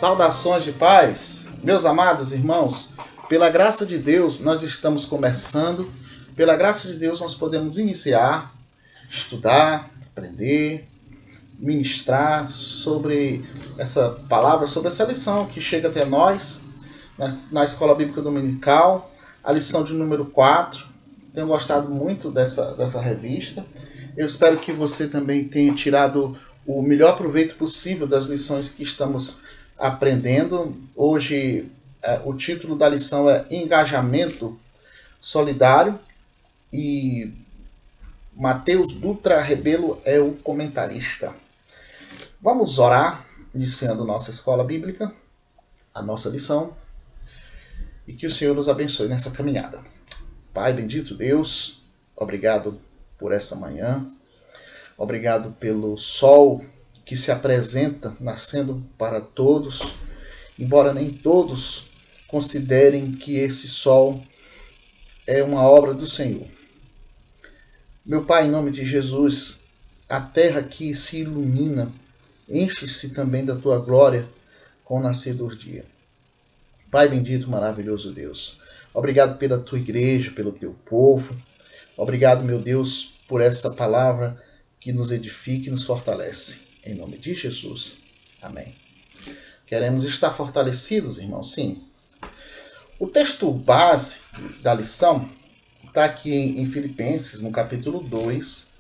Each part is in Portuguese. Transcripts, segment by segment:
Saudações de paz, meus amados irmãos. Pela graça de Deus, nós estamos começando. Pela graça de Deus, nós podemos iniciar, estudar, aprender, ministrar sobre essa palavra, sobre essa lição que chega até nós na Escola Bíblica Dominical, a lição de número 4. Tenho gostado muito dessa revista. Eu espero que você também tenha tirado o melhor proveito possível das lições que estamos aprendendo. Hoje, o título da lição é Engajamento Solidário e Mateus Dutra Rebelo é o comentarista. Vamos orar, iniciando nossa escola bíblica, a nossa lição, e que o Senhor nos abençoe nessa caminhada. Pai bendito Deus, obrigado por essa manhã, obrigado pelo sol que se apresenta, nascendo para todos, embora nem todos considerem que esse sol é uma obra do Senhor. Meu Pai, em nome de Jesus, a terra que se ilumina, enche-se também da Tua glória com o nascer do dia. Pai bendito, maravilhoso Deus, obrigado pela Tua igreja, pelo Teu povo. Obrigado, meu Deus, por essa palavra que nos edifica e nos fortalece. Em nome de Jesus. Amém. Queremos estar fortalecidos, irmãos? Sim. O texto base da lição está aqui em Filipenses, no capítulo 2,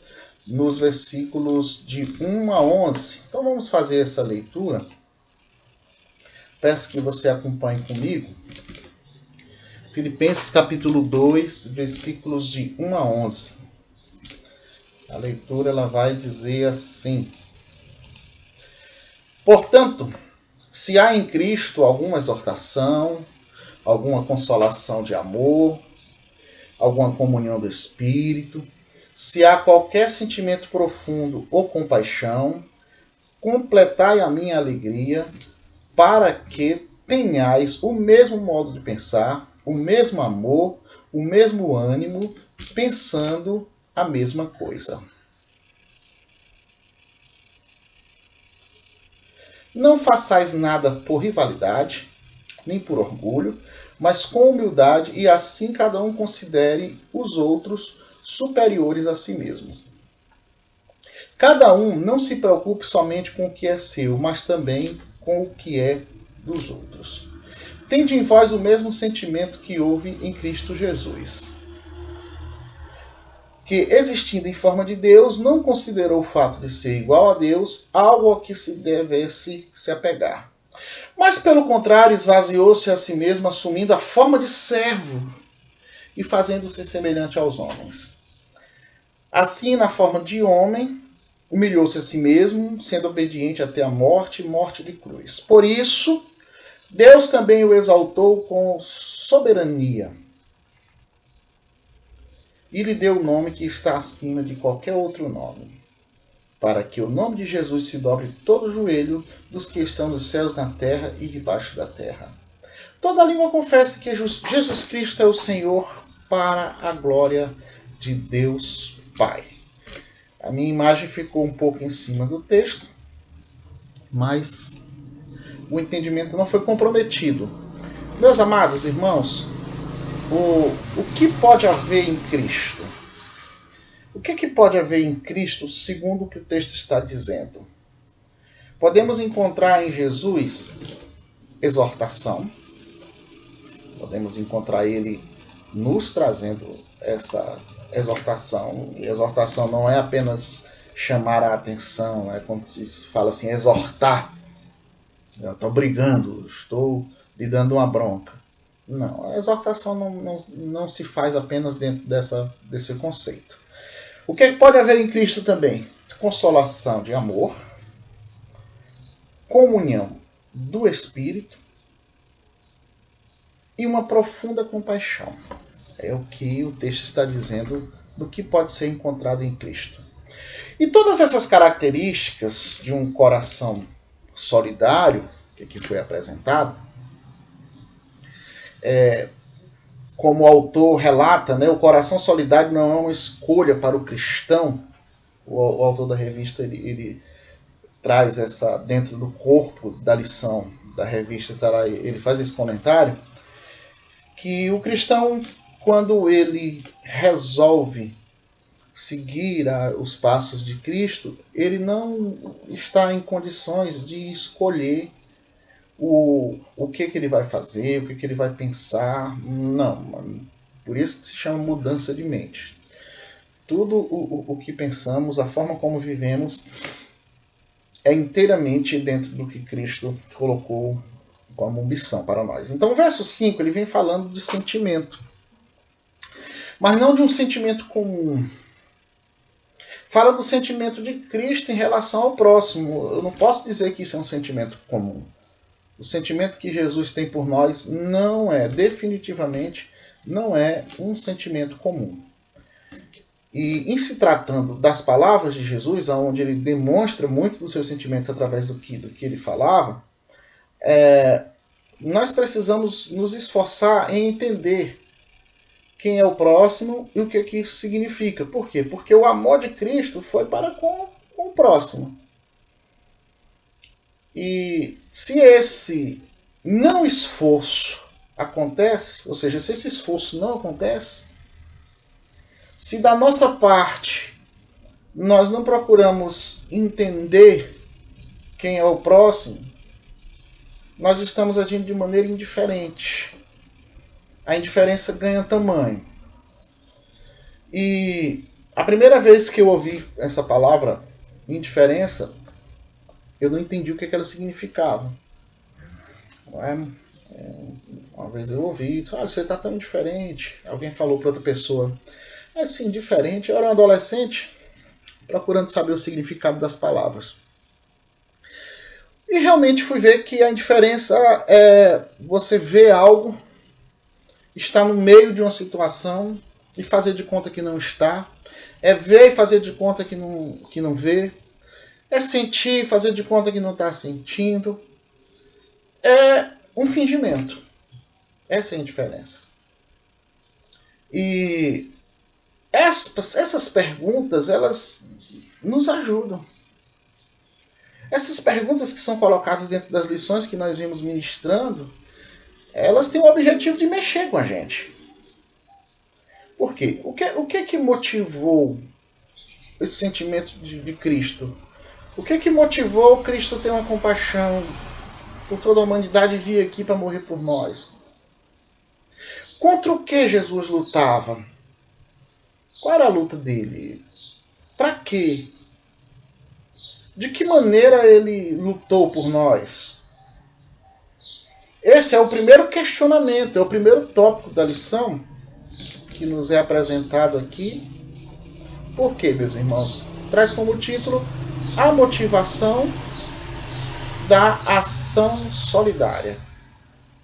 nos versículos de 1 a 11. Então vamos fazer essa leitura. Peço que você acompanhe comigo. Filipenses capítulo 2, versículos de 1 a 11. A leitura ela vai dizer assim: Portanto, se há em Cristo alguma exortação, alguma consolação de amor, alguma comunhão do Espírito, se há qualquer sentimento profundo ou compaixão, completai a minha alegria, para que tenhais o mesmo modo de pensar, o mesmo amor, o mesmo ânimo, pensando a mesma coisa. Não façais nada por rivalidade, nem por orgulho, mas com humildade, e assim cada um considere os outros superiores a si mesmo. Cada um não se preocupe somente com o que é seu, mas também com o que é dos outros. Tende em vós o mesmo sentimento que houve em Cristo Jesus, que, existindo em forma de Deus, não considerou o fato de ser igual a Deus algo a que se devesse se apegar. Mas, pelo contrário, esvaziou-se a si mesmo, assumindo a forma de servo e fazendo-se semelhante aos homens. Assim, na forma de homem, humilhou-se a si mesmo, sendo obediente até a morte, morte de cruz. Por isso, Deus também o exaltou com soberania e lhe deu o nome que está acima de qualquer outro nome, para que o nome de Jesus se dobre todo o joelho dos que estão nos céus, na terra e debaixo da terra. Toda língua confesse que Jesus Cristo é o Senhor, para a glória de Deus Pai. A minha imagem ficou um pouco em cima do texto, mas o entendimento não foi comprometido. Meus amados irmãos, o que pode haver em Cristo? O que pode haver em Cristo segundo o que o texto está dizendo? Podemos encontrar em Jesus exortação. Podemos encontrar ele nos trazendo essa exortação. E exortação não é apenas chamar a atenção, é quando se fala assim, exortar. Eu estou brigando, estou lhe dando uma bronca. Não, a exortação não se faz apenas dentro desse conceito. O que pode haver em Cristo também? Consolação de amor, comunhão do Espírito e uma profunda compaixão. É o que o texto está dizendo do que pode ser encontrado em Cristo. E todas essas características de um coração solidário, que aqui foi apresentado, como o autor relata, né, o coração solidário não é uma escolha para o cristão. O autor da revista ele traz essa dentro do corpo da lição da revista, tá lá, ele faz esse comentário, que o cristão, quando ele resolve seguir os passos de Cristo, ele não está em condições de escolher o que ele vai fazer, o que ele vai pensar. Não. Por isso que se chama mudança de mente. Tudo o que pensamos, a forma como vivemos, é inteiramente dentro do que Cristo colocou como ambição para nós. Então o verso 5 ele vem falando de sentimento, mas não de um sentimento comum. Fala do sentimento de Cristo em relação ao próximo. Eu não posso dizer que isso é um sentimento comum. O sentimento que Jesus tem por nós definitivamente não é um sentimento comum. E em se tratando das palavras de Jesus, onde ele demonstra muitos dos seus sentimentos através do que ele falava, nós precisamos nos esforçar em entender quem é o próximo e o que isso significa. Por quê? Porque o amor de Cristo foi para com o próximo. E se esse não esforço acontece, ou seja, se esse esforço não acontece, se da nossa parte nós não procuramos entender quem é o próximo, nós estamos agindo de maneira indiferente. A indiferença ganha tamanho. E a primeira vez que eu ouvi essa palavra, indiferença, eu não entendi o que ela significava. Uma vez eu ouvi, você está tão indiferente. Alguém falou para outra pessoa, assim, diferente. Eu era um adolescente procurando saber o significado das palavras. E realmente fui ver que a indiferença é você ver algo, estar no meio de uma situação e fazer de conta que não está. É ver e fazer de conta que não vê. É sentir e fazer de conta que não está sentindo. É um fingimento. Essa é a indiferença. E essas perguntas, elas nos ajudam. Essas perguntas que são colocadas dentro das lições que nós vimos ministrando, elas têm o objetivo de mexer com a gente. Por quê? O que motivou esse sentimento de Cristo? O que motivou Cristo ter uma compaixão por toda a humanidade e vir aqui para morrer por nós? Contra o que Jesus lutava? Qual era a luta dele? Para quê? De que maneira ele lutou por nós? Esse é o primeiro questionamento, é o primeiro tópico da lição que nos é apresentado aqui. Por quê, meus irmãos? Traz como título a motivação da ação solidária,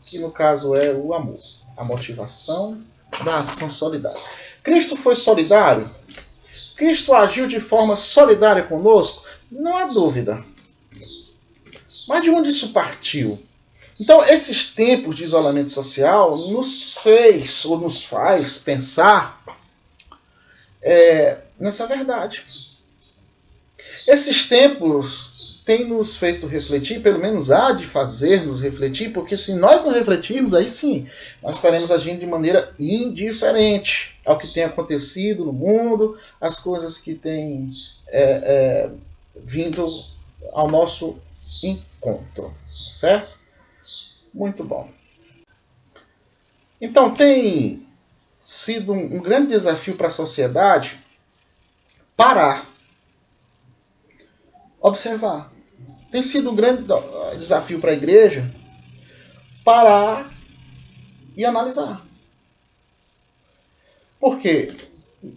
que no caso é o amor. A motivação da ação solidária. Cristo foi solidário? Cristo agiu de forma solidária conosco? Não há dúvida. Mas de onde isso partiu? Então, esses tempos de isolamento social nos faz pensar nessa verdade. Esses tempos têm nos feito refletir, pelo menos há de fazer-nos refletir, porque se nós não refletirmos, aí sim, nós estaremos agindo de maneira indiferente ao que tem acontecido no mundo, às coisas que têm vindo ao nosso encontro, certo? Muito bom. Então, tem sido um grande desafio para a sociedade parar, observar. Tem sido um grande desafio para a igreja parar e analisar. Por quê?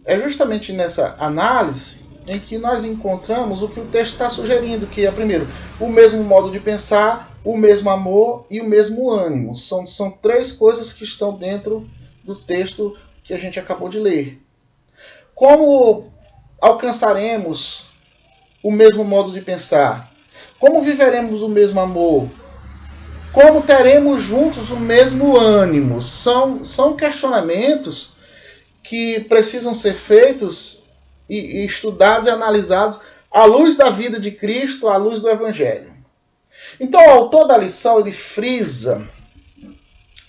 É justamente nessa análise em que nós encontramos o que o texto está sugerindo, que é, primeiro, o mesmo modo de pensar, o mesmo amor e o mesmo ânimo. São três coisas que estão dentro do texto que a gente acabou de ler. Como alcançaremos o mesmo modo de pensar? Como viveremos o mesmo amor? Como teremos juntos o mesmo ânimo? São questionamentos que precisam ser feitos e estudados e analisados à luz da vida de Cristo, à luz do Evangelho. Então, o autor da lição, ele frisa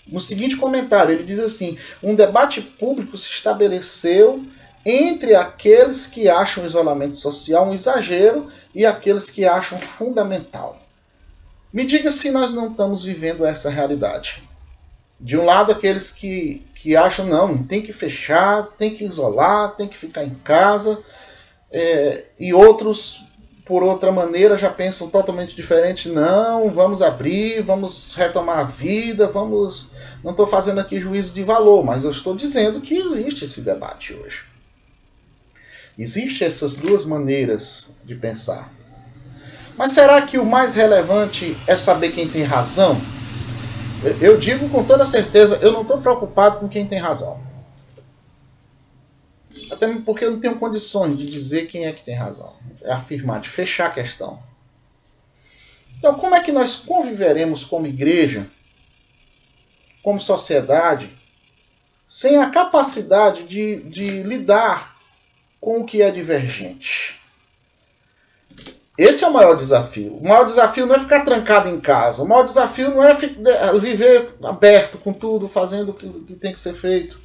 no seguinte comentário, ele diz assim: um debate público se estabeleceu entre aqueles que acham o isolamento social um exagero e aqueles que acham fundamental. Me diga se nós não estamos vivendo essa realidade. De um lado, aqueles que acham, não, tem que fechar, tem que isolar, tem que ficar em casa, e outros, por outra maneira, já pensam totalmente diferente. Não, vamos abrir, vamos retomar a vida, vamos... Não estou fazendo aqui juízo de valor, mas eu estou dizendo que existe esse debate hoje. Existem essas duas maneiras de pensar. Mas será que o mais relevante é saber quem tem razão? Eu digo com toda certeza, eu não estou preocupado com quem tem razão. Até porque eu não tenho condições de dizer quem é que tem razão. É afirmar, de fechar a questão. Então, como é que nós conviveremos como igreja, como sociedade, sem a capacidade de lidar com o que é divergente? Esse é o maior desafio. O maior desafio não é ficar trancado em casa. O maior desafio não é viver aberto com tudo, fazendo o que tem que ser feito,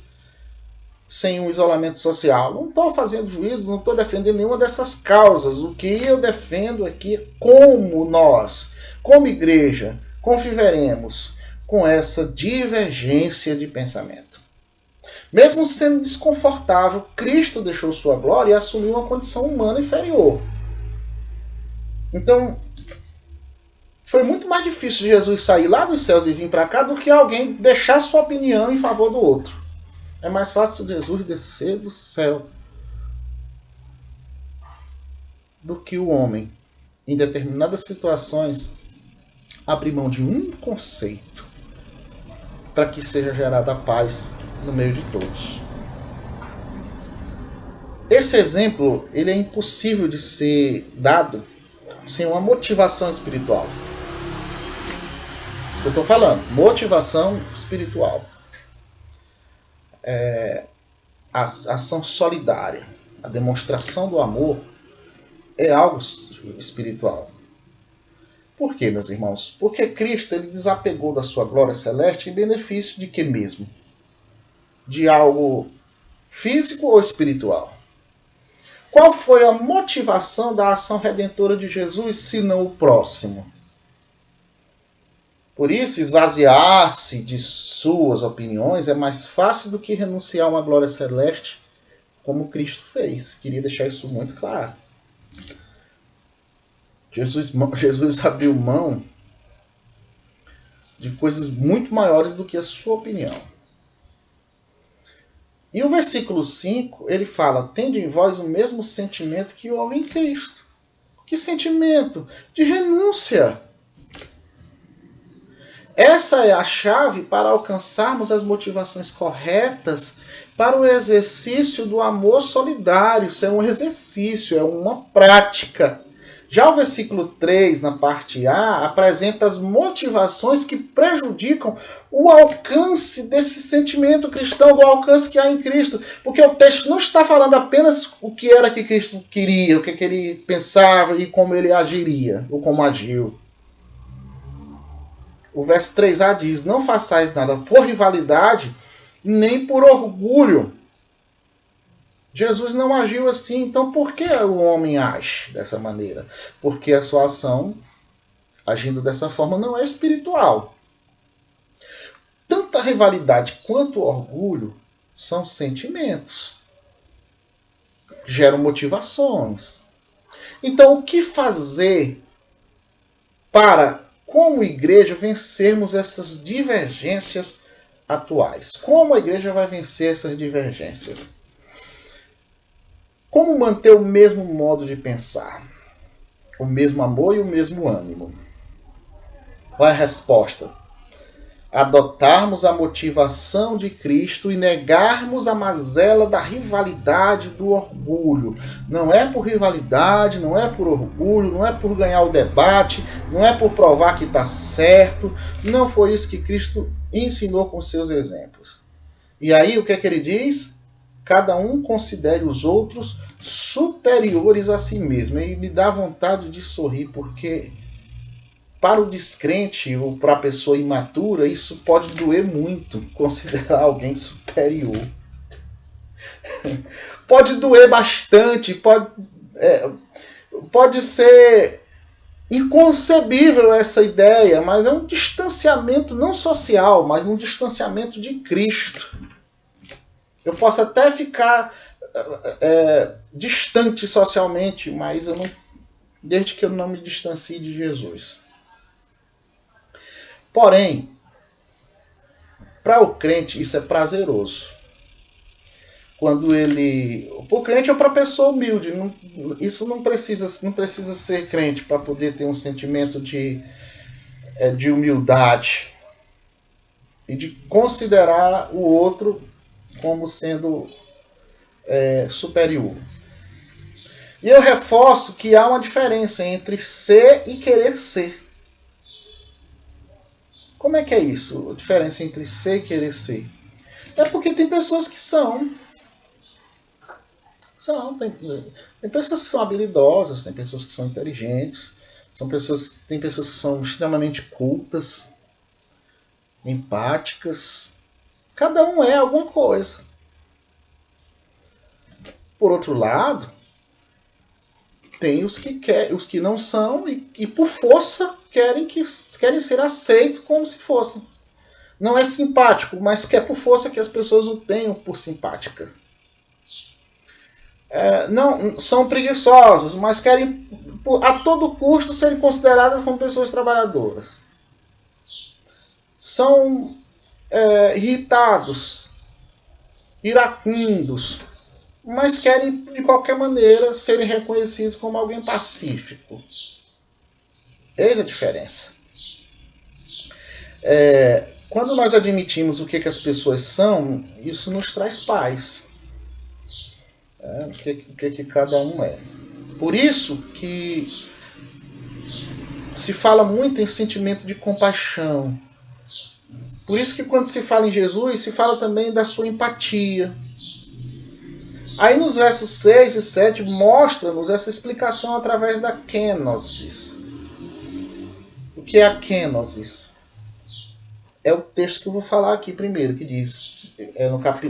sem um isolamento social. Não estou fazendo juízo, não estou defendendo nenhuma dessas causas. O que eu defendo aqui é como nós, como igreja, conviveremos com essa divergência de pensamento. Mesmo sendo desconfortável, Cristo deixou sua glória e assumiu uma condição humana inferior. Então, foi muito mais difícil Jesus sair lá dos céus e vir para cá do que alguém deixar sua opinião em favor do outro. É mais fácil Jesus descer do céu do que o homem, em determinadas situações, abrir mão de um conceito para que seja gerada a paz no meio de todos. Esse exemplo ele é impossível de ser dado sem uma motivação espiritual. Isso que eu estou falando, motivação espiritual. A ação solidária, a demonstração do amor é algo espiritual. Por quê, meus irmãos? Porque Cristo ele desapegou da sua glória celeste em benefício de que mesmo? De algo físico ou espiritual? Qual foi a motivação da ação redentora de Jesus, se não o próximo? Por isso, esvaziar-se de suas opiniões é mais fácil do que renunciar a uma glória celeste, como Cristo fez. Queria deixar isso muito claro. Jesus abriu mão de coisas muito maiores do que a sua opinião. E o versículo 5, ele fala: tende em vós o mesmo sentimento que houve em Cristo. Que sentimento? De renúncia. Essa é a chave para alcançarmos as motivações corretas para o exercício do amor solidário. Isso é um exercício, é uma prática. Já o versículo 3, na parte A, apresenta as motivações que prejudicam o alcance desse sentimento cristão, do alcance que há em Cristo. Porque o texto não está falando apenas o que era que Cristo queria, o que ele pensava e como ele agiria, ou como agiu. O verso 3a diz: não façais nada por rivalidade, nem por orgulho. Jesus não agiu assim, então por que o homem age dessa maneira? Porque a sua ação, agindo dessa forma, não é espiritual. Tanto a rivalidade quanto o orgulho são sentimentos. Geram motivações. Então, o que fazer para, como igreja, vencermos essas divergências atuais? Como a igreja vai vencer essas divergências? Como manter o mesmo modo de pensar? O mesmo amor e o mesmo ânimo? Qual é a resposta? Adotarmos a motivação de Cristo e negarmos a mazela da rivalidade, do orgulho. Não é por rivalidade, não é por orgulho, não é por ganhar o debate, não é por provar que está certo. Não foi isso que Cristo ensinou com seus exemplos. E aí o que é que ele diz? Cada um considere os outros superiores a si mesmo. E me dá vontade de sorrir, porque para o descrente ou para a pessoa imatura, isso pode doer muito, considerar alguém superior. Pode doer bastante, pode ser inconcebível essa ideia, mas é um distanciamento não social, mas um distanciamento de Cristo. Eu posso até ficar distante socialmente, mas desde que eu não me distancie de Jesus. Porém, para o crente isso é prazeroso. Quando ele... Para o crente ou para a pessoa humilde. Isso não precisa ser crente para poder ter um sentimento de humildade. E de considerar o outro como sendo superior. E eu reforço que há uma diferença entre ser e querer ser. Como é que é isso? A diferença entre ser e querer ser? É porque tem pessoas que são. Tem pessoas que são habilidosas, tem pessoas que são inteligentes, tem pessoas que são extremamente cultas, empáticas. Cada um é alguma coisa. Por outro lado, tem os que não são e por força querem ser aceitos como se fossem. Não é simpático, mas quer por força que as pessoas o tenham por simpática. Não são preguiçosos, mas querem a todo custo serem consideradas como pessoas trabalhadoras. São irritados, iracundos, mas querem de qualquer maneira serem reconhecidos como alguém pacífico. Eis a diferença. Quando nós admitimos o que as pessoas são, isso nos traz paz. O que cada um é. Por isso que se fala muito em sentimento de compaixão. Por isso que quando se fala em Jesus, se fala também da sua empatia. Aí nos versos 6 e 7 mostra-nos essa explicação através da kenosis. O que é a kenosis? É o texto que eu vou falar aqui primeiro, que diz,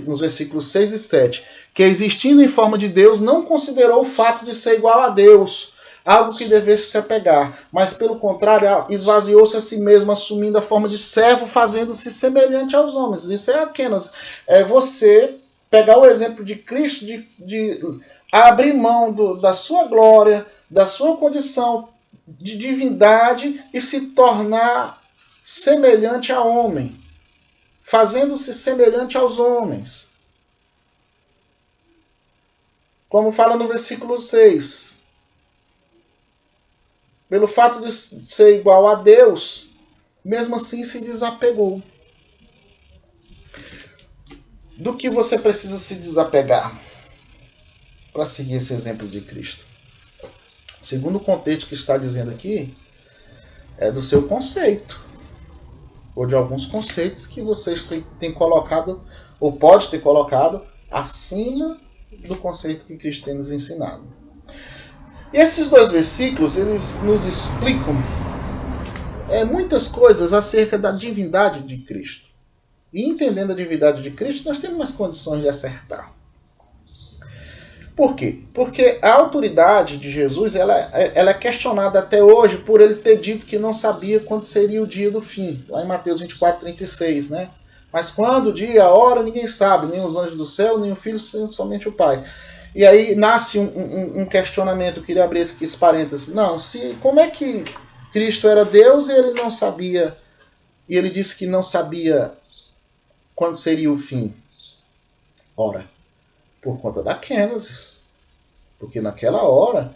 nos versículos 6 e 7, que existindo em forma de Deus, não considerou o fato de ser igual a Deus, algo que devesse se apegar, mas pelo contrário, esvaziou-se a si mesmo, assumindo a forma de servo, fazendo-se semelhante aos homens. Isso é a kenosis. É você pegar o exemplo de Cristo, de abrir mão da sua glória, da sua condição de divindade e se tornar semelhante a homem, fazendo-se semelhante aos homens. Como fala no versículo 6. Pelo fato de ser igual a Deus, mesmo assim se desapegou. Do que você precisa se desapegar para seguir esse exemplo de Cristo? Segundo o contexto que está dizendo aqui, é do seu conceito. Ou de alguns conceitos que vocês têm colocado, ou pode ter colocado, acima do conceito que Cristo tem nos ensinado. E esses dois versículos, eles nos explicam muitas coisas acerca da divindade de Cristo. E entendendo a divindade de Cristo, nós temos mais condições de acertar. Por quê? Porque a autoridade de Jesus ela é questionada até hoje por ele ter dito que não sabia quando seria o dia do fim. Lá em Mateus 24, 36, né? Mas quando, o dia, a hora, ninguém sabe. Nem os anjos do céu, nem o Filho, somente o Pai. E aí nasce um questionamento. Eu queria abrir esse parênteses. Não, como é que Cristo era Deus e ele não sabia... E ele disse que não sabia quando seria o fim? Ora... por conta da kenosis. Porque naquela hora,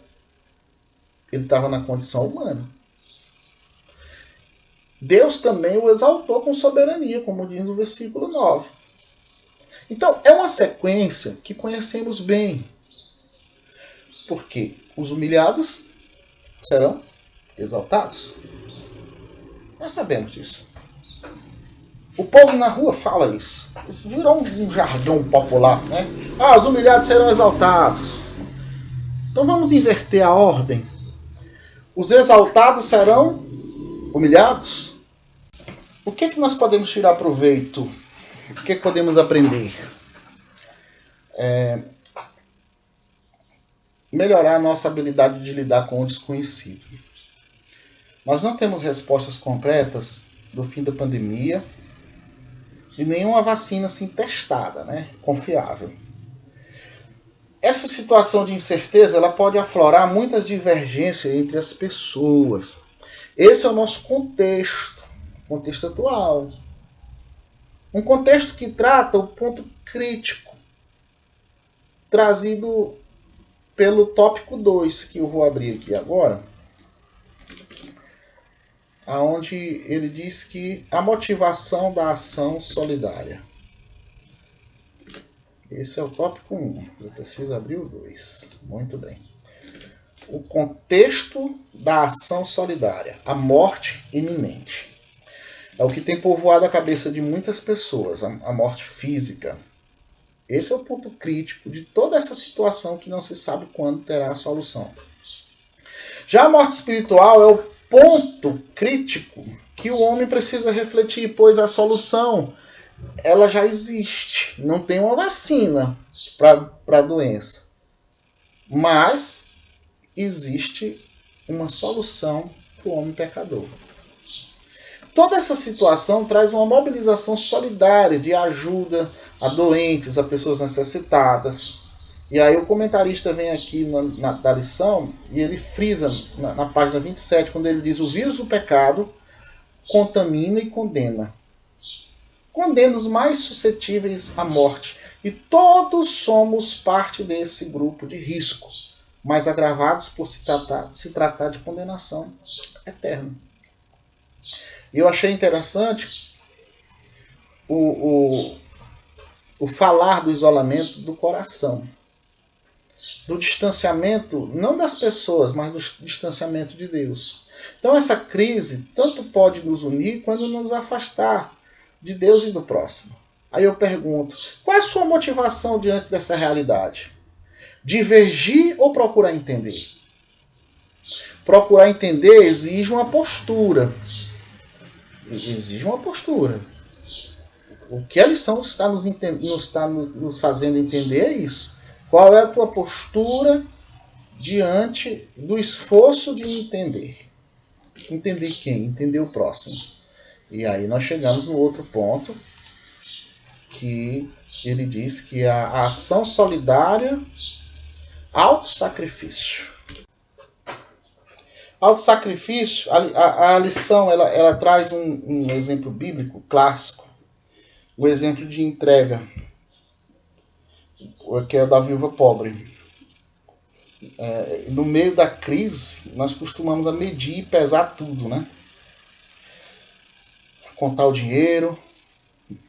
ele estava na condição humana. Deus também o exaltou com soberania, como diz no versículo 9. Então, é uma sequência que conhecemos bem. Porque os humilhados serão exaltados. Nós sabemos disso. O povo na rua fala isso. Isso virou um jargão popular, né? Os humilhados serão exaltados. Então vamos inverter a ordem. Os exaltados serão humilhados? O que é que nós podemos tirar proveito? O que é que podemos aprender? Melhorar a nossa habilidade de lidar com o desconhecido. Nós não temos respostas concretas do fim da pandemia e nenhuma vacina assim testada, né? Confiável. Essa situação de incerteza ela pode aflorar muitas divergências entre as pessoas. Esse é o nosso contexto atual. Um contexto que trata o ponto crítico, trazido pelo tópico 2, que eu vou abrir aqui agora, onde ele diz que a motivação da ação solidária. Esse é o tópico 1. Eu preciso abrir o 2. Muito bem. O contexto da ação solidária. A morte iminente. É o que tem povoado a cabeça de muitas pessoas. A morte física. Esse é o ponto crítico de toda essa situação que não se sabe quando terá a solução. Já a morte espiritual é o ponto crítico que o homem precisa refletir, pois a solução ela já existe. Não tem uma vacina para a doença. Mas existe uma solução para o homem pecador. Toda essa situação traz uma mobilização solidária de ajuda a doentes, a pessoas necessitadas. E aí o comentarista vem aqui na lição e ele frisa na página 27, quando ele diz: o vírus do pecado contamina e condena. Condena os mais suscetíveis à morte. E todos somos parte desse grupo de risco, mas agravados por se tratar de condenação eterna. Eu achei interessante o falar do isolamento do coração, do distanciamento, não das pessoas, mas do distanciamento de Deus. Então essa crise tanto pode nos unir quanto nos afastar de Deus e do próximo. Aí eu pergunto, qual é a sua motivação diante dessa realidade? Divergir ou procurar entender? Procurar entender exige uma postura. Exige uma postura. O que a lição está nos fazendo entender é isso. Qual é a tua postura diante do esforço de entender? Entender quem? Entender o próximo. E aí nós chegamos no outro ponto, que ele diz que a ação solidária, autossacrifício. Autossacrifício, a lição ela traz um exemplo bíblico clássico, o exemplo de entrega, que é o da viúva pobre. No meio da crise, nós costumamos medir e pesar tudo, né? Contar o dinheiro,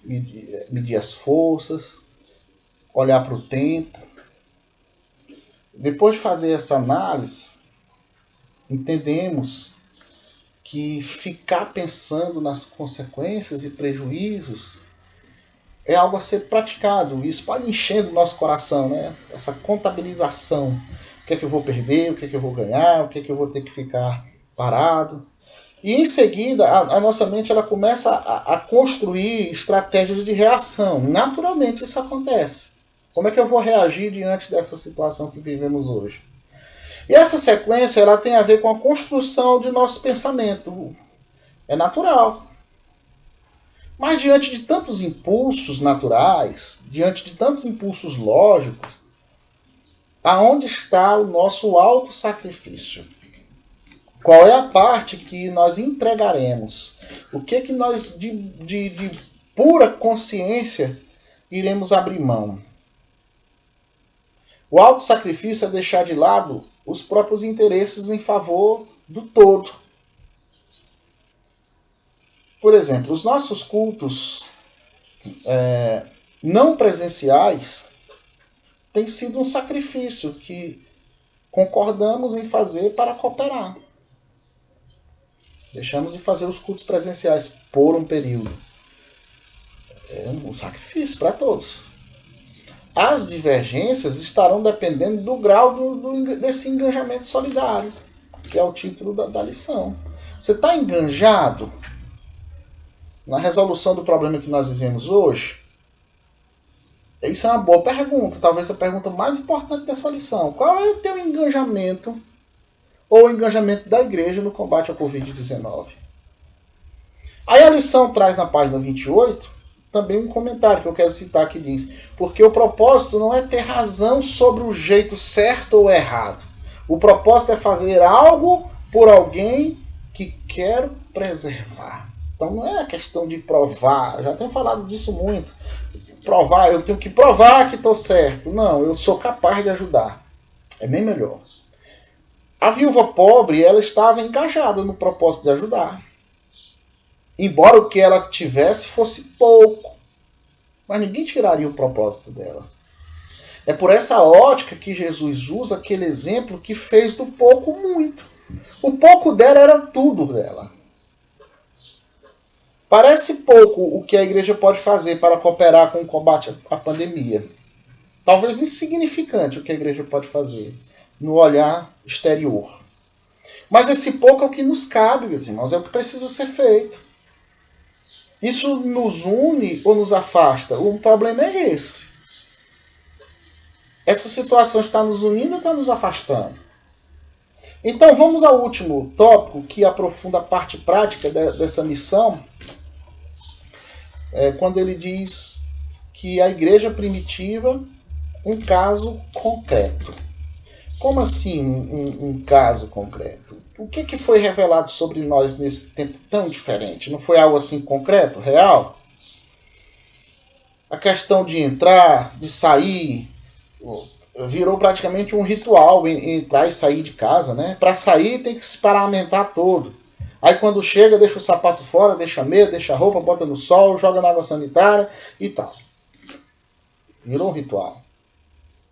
medir as forças, olhar para o tempo. Depois de fazer essa análise, entendemos que ficar pensando nas consequências e prejuízos é algo a ser praticado. Isso pode encher o nosso coração, né? Essa contabilização. O que é que eu vou perder, o que é que eu vou ganhar, o que é que eu vou ter que ficar parado. E em seguida, a nossa mente ela começa a construir estratégias de reação. Naturalmente isso acontece. Como é que eu vou reagir diante dessa situação que vivemos hoje? E essa sequência ela tem a ver com a construção de nosso pensamento. É natural. Mas diante de tantos impulsos naturais, diante de tantos impulsos lógicos, aonde está o nosso autossacrifício? Qual é a parte que nós entregaremos? O que que nós, de pura consciência, iremos abrir mão? O autossacrifício é deixar de lado os próprios interesses em favor do todo. Por exemplo, os nossos cultos não presenciais têm sido um sacrifício que concordamos em fazer para cooperar. Deixamos de fazer os cultos presenciais por um período. É um sacrifício para todos. as divergências estarão dependendo do grau desse engajamento solidário, que é o título da lição. Você está engajado na resolução do problema que nós vivemos hoje? Isso é uma boa pergunta, talvez a pergunta mais importante dessa lição. Qual é o teu engajamento ou o engajamento da igreja no combate ao Covid-19? Aí a lição traz na página 28 também um comentário que eu quero citar que diz: porque o propósito não é ter razão sobre o jeito certo ou errado. O propósito é fazer algo por alguém que quero preservar. Então não é a questão de provar, eu já tenho falado disso muito. Provar, eu tenho que provar que estou certo. Não, eu sou capaz de ajudar. É bem melhor. A viúva pobre, ela estava engajada no propósito de ajudar. Embora o que ela tivesse fosse pouco. Mas ninguém tiraria o propósito dela. É por essa ótica que Jesus usa aquele exemplo que fez do pouco muito. O pouco dela era tudo dela. Parece pouco o que a igreja pode fazer para cooperar com o combate à pandemia. Talvez insignificante o que a igreja pode fazer no olhar exterior. Mas esse pouco é o que nos cabe, meus irmãos, é o que precisa ser feito. Isso nos une ou nos afasta? O problema é esse. Essa situação está nos unindo ou está nos afastando? Então vamos ao último tópico que aprofunda a parte prática dessa missão. Quando ele diz que a igreja primitiva, um caso concreto. Como assim um caso concreto? O que foi revelado sobre nós nesse tempo tão diferente? Não foi algo assim concreto, real? A questão de entrar, de sair, virou praticamente um ritual, entrar e sair de casa, né? Para sair tem que se paramentar todo. Aí quando chega, deixa o sapato fora, deixa a meia, deixa a roupa, bota no sol, joga na água sanitária e tal. Virou um ritual.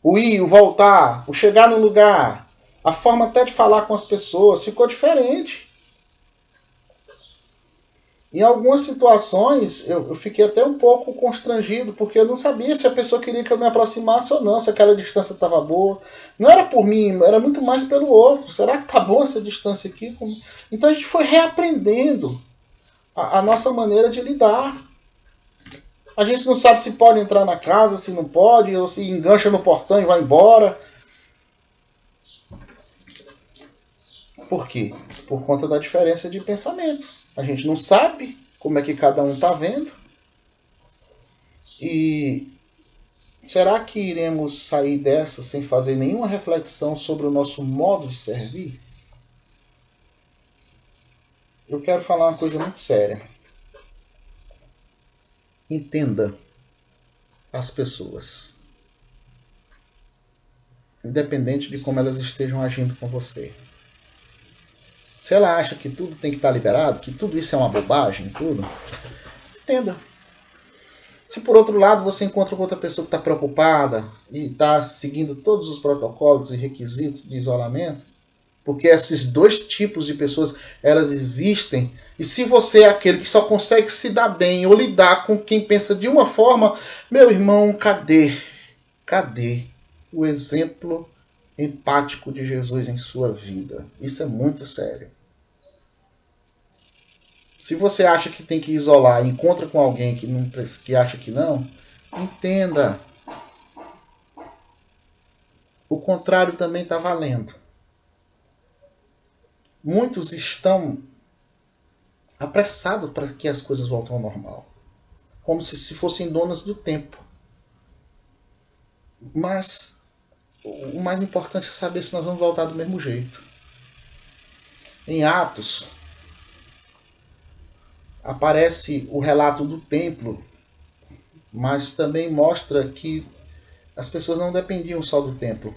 O ir, o voltar, o chegar no lugar, a forma até de falar com as pessoas ficou diferente. Em algumas situações eu fiquei até um pouco constrangido, porque eu não sabia se a pessoa queria que eu me aproximasse ou não, se aquela distância estava boa. Não era por mim, era muito mais pelo outro. Será que está boa essa distância aqui? Então a gente foi reaprendendo a nossa maneira de lidar. A gente não sabe se pode entrar na casa, se não pode, ou se engancha no portão e vai embora. Por quê? Por conta da diferença de pensamentos. A gente não sabe como é que cada um está vendo. E será que iremos sair dessa sem fazer nenhuma reflexão sobre o nosso modo de servir? Eu quero falar uma coisa muito séria. Entenda as pessoas, independente de como elas estejam agindo com você. Se ela acha que tudo tem que estar liberado, que tudo isso é uma bobagem, tudo, entenda. Se por outro lado você encontra outra pessoa que está preocupada e está seguindo todos os protocolos e requisitos de isolamento, porque esses dois tipos de pessoas, elas existem. E se você é aquele que só consegue se dar bem ou lidar com quem pensa de uma forma, meu irmão, cadê o exemplo empático de Jesus em sua vida? Isso é muito sério. Se você acha que tem que isolar e encontra com alguém que acha que não, entenda. O contrário também está valendo. Muitos estão apressados para que as coisas voltem ao normal. Como se fossem donas do tempo. Mas o mais importante é saber se nós vamos voltar do mesmo jeito. Em Atos, aparece o relato do templo, mas também mostra que as pessoas não dependiam só do templo.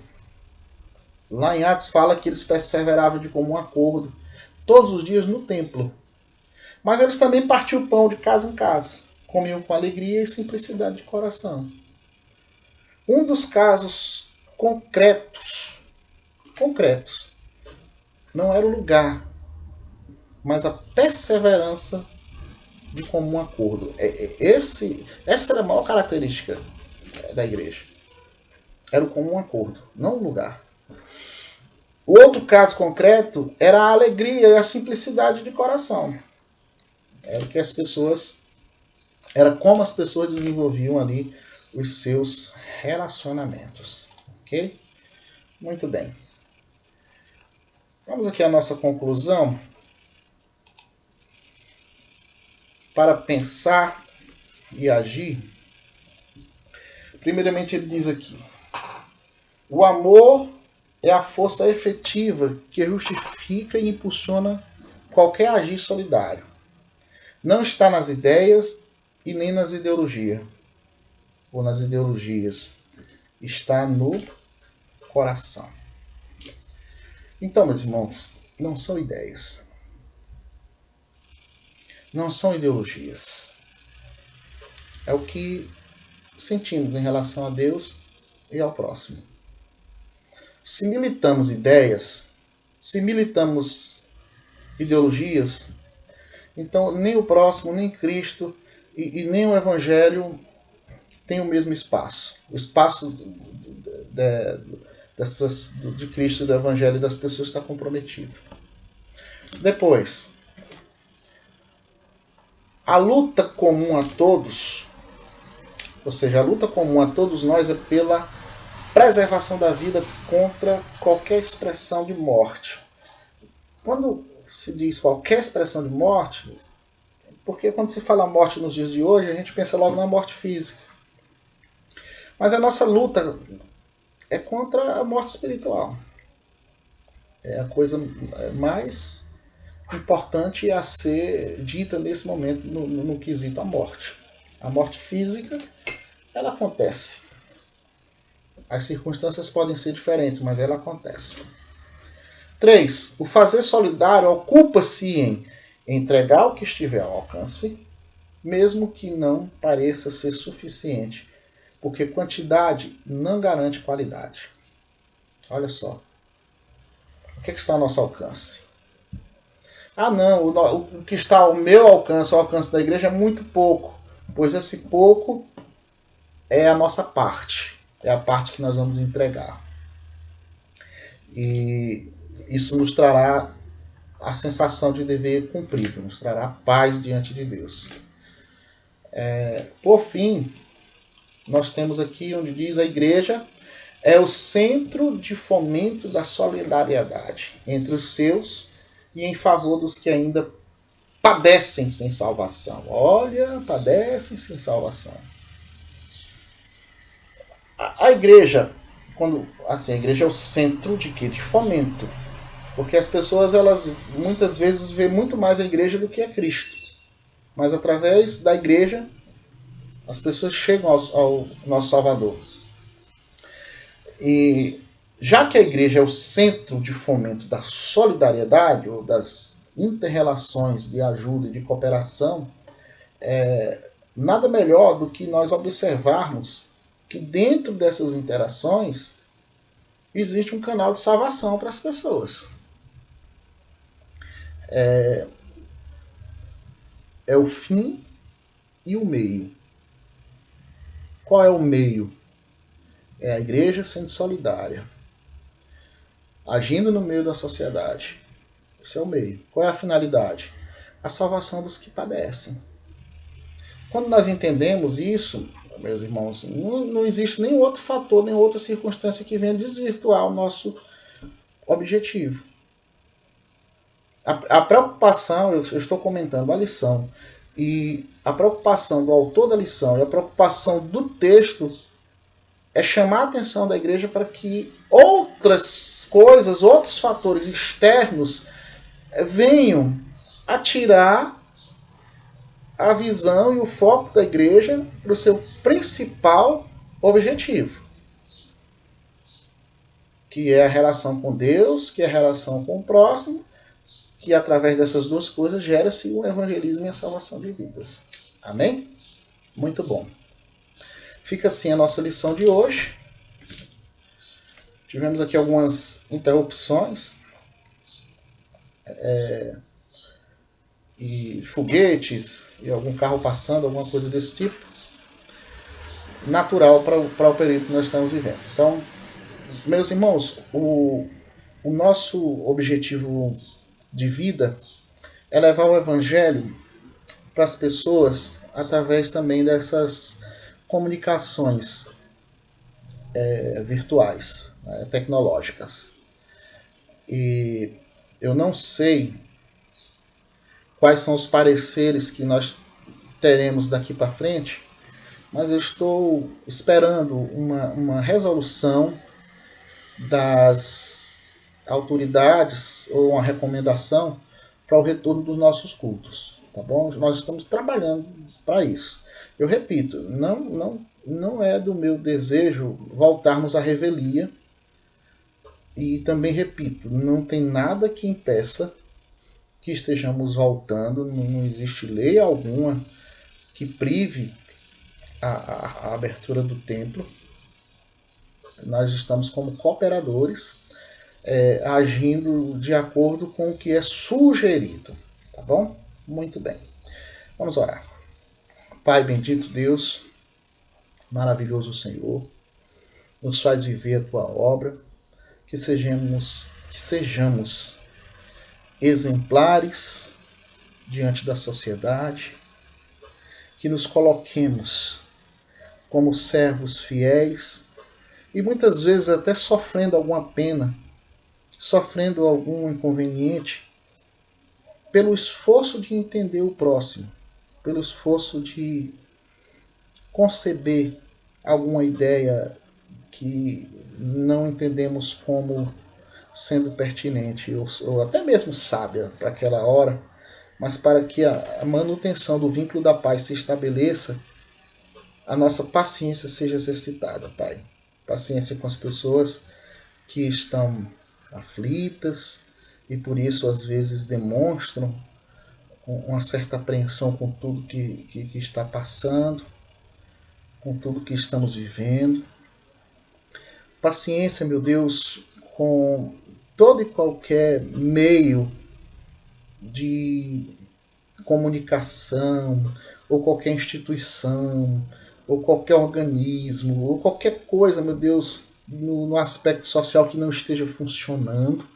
Lá em Atos fala que eles perseveravam de comum acordo todos os dias no templo. Mas eles também partiam o pão de casa em casa, comiam com alegria e simplicidade de coração. Um dos casos concretos, não era o lugar, mas a perseverança de comum acordo. Essa era a maior característica da igreja. Era o comum acordo, não o lugar. O outro caso concreto era a alegria e a simplicidade de coração. Era o que as pessoas, era como as pessoas desenvolviam ali os seus relacionamentos. Ok? Muito bem. Vamos aqui à nossa conclusão. Para pensar e agir. Primeiramente ele diz aqui: o amor é a força efetiva que justifica e impulsiona qualquer agir solidário. Não está nas ideias e nem nas ideologias, ou nas ideologias. Está no coração. Então, meus irmãos, não são ideias. Não são ideologias. É o que sentimos em relação a Deus e ao próximo. Se militamos ideias, se militamos ideologias, então nem o próximo, nem Cristo e nem o Evangelho tem o mesmo espaço. O espaço de Cristo e do Evangelho das pessoas está comprometido. Depois, a luta comum a todos, ou seja, a luta comum a todos nós é pela preservação da vida contra qualquer expressão de morte. Quando se diz qualquer expressão de morte, porque quando se fala morte nos dias de hoje, a gente pensa logo na morte física. Mas a nossa luta é contra a morte espiritual. É a coisa mais importante a ser dita nesse momento no quesito a morte. A morte física, ela acontece. As circunstâncias podem ser diferentes, mas ela acontece. 3. O fazer solidário ocupa-se em entregar o que estiver ao alcance, mesmo que não pareça ser suficiente, porque quantidade não garante qualidade. Olha só. O que está ao nosso alcance? Ah, não, o que está ao meu alcance, ao alcance da igreja, é muito pouco, pois esse pouco é a nossa parte, é a parte que nós vamos entregar. E isso nos trará a sensação de dever cumprido, nos trará paz diante de Deus. Por fim, nós temos aqui onde diz: a igreja é o centro de fomento da solidariedade entre os seus e em favor dos que ainda padecem sem salvação. Olha, padecem sem salvação. A igreja, a igreja é o centro de quê? De fomento. Porque as pessoas, elas muitas vezes veem muito mais a igreja do que a Cristo. Mas através da igreja, as pessoas chegam ao nosso Salvador. E já que a igreja é o centro de fomento da solidariedade, ou das inter-relações de ajuda e de cooperação, nada melhor do que nós observarmos que dentro dessas interações existe um canal de salvação para as pessoas. É o fim e o meio. Qual é o meio? É a igreja sendo solidária, agindo no meio da sociedade. Esse é o meio. Qual é a finalidade? A salvação dos que padecem. Quando nós entendemos isso, meus irmãos, não existe nenhum outro fator, nenhuma outra circunstância que venha desvirtuar o nosso objetivo. A preocupação, eu estou comentando a lição, e a preocupação do autor da lição e a preocupação do texto é chamar a atenção da igreja para que outras coisas, outros fatores externos venham a tirar a visão e o foco da igreja para o seu principal objetivo, que é a relação com Deus, que é a relação com o próximo, que através dessas duas coisas gera-se o evangelismo e a salvação de vidas. Amém? Muito bom. Fica assim a nossa lição de hoje. Tivemos aqui algumas interrupções. E foguetes, e algum carro passando, alguma coisa desse tipo. natural para o período que nós estamos vivendo. Então, meus irmãos, o nosso objetivo de vida é levar o Evangelho para as pessoas através também dessas comunicações virtuais, tecnológicas. E eu não sei quais são os pareceres que nós teremos daqui para frente, mas eu estou esperando uma resolução das autoridades ou uma recomendação para o retorno dos nossos cultos, tá bom? Nós estamos trabalhando para isso. Eu repito, não é do meu desejo voltarmos à revelia, e também repito, não tem nada que impeça que estejamos voltando, não existe lei alguma que prive a abertura do templo. Nós estamos como cooperadores, agindo de acordo com o que é sugerido, tá bom? Muito bem. Vamos orar. Pai bendito Deus, maravilhoso Senhor, nos faz viver a tua obra, que sejamos exemplares diante da sociedade, que nos coloquemos como servos fiéis e muitas vezes até sofrendo alguma pena, sofrendo algum inconveniente, pelo esforço de entender o próximo, pelo esforço de conceber alguma ideia que não entendemos como sendo pertinente ou até mesmo sábia para aquela hora, mas para que a manutenção do vínculo da paz se estabeleça, a nossa paciência seja exercitada, Pai. Paciência com as pessoas que estão aflitas e por isso às vezes demonstram uma certa apreensão com tudo que está passando, com tudo que estamos vivendo. Paciência, meu Deus, com todo e qualquer meio de comunicação, ou qualquer instituição, ou qualquer organismo, ou qualquer coisa, meu Deus, no aspecto social que não esteja funcionando.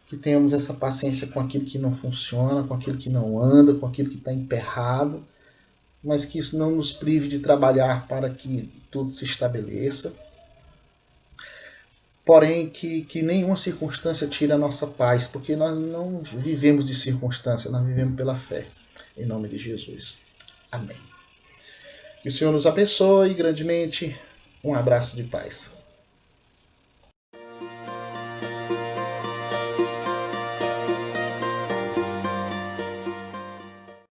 Que tenhamos essa paciência com aquilo que não funciona, com aquilo que não anda, com aquilo que está emperrado, mas que isso não nos prive de trabalhar para que tudo se estabeleça. Porém, que nenhuma circunstância tire a nossa paz, porque nós não vivemos de circunstância, nós vivemos pela fé. Em nome de Jesus. Amém. Que o Senhor nos abençoe grandemente. Um abraço de paz.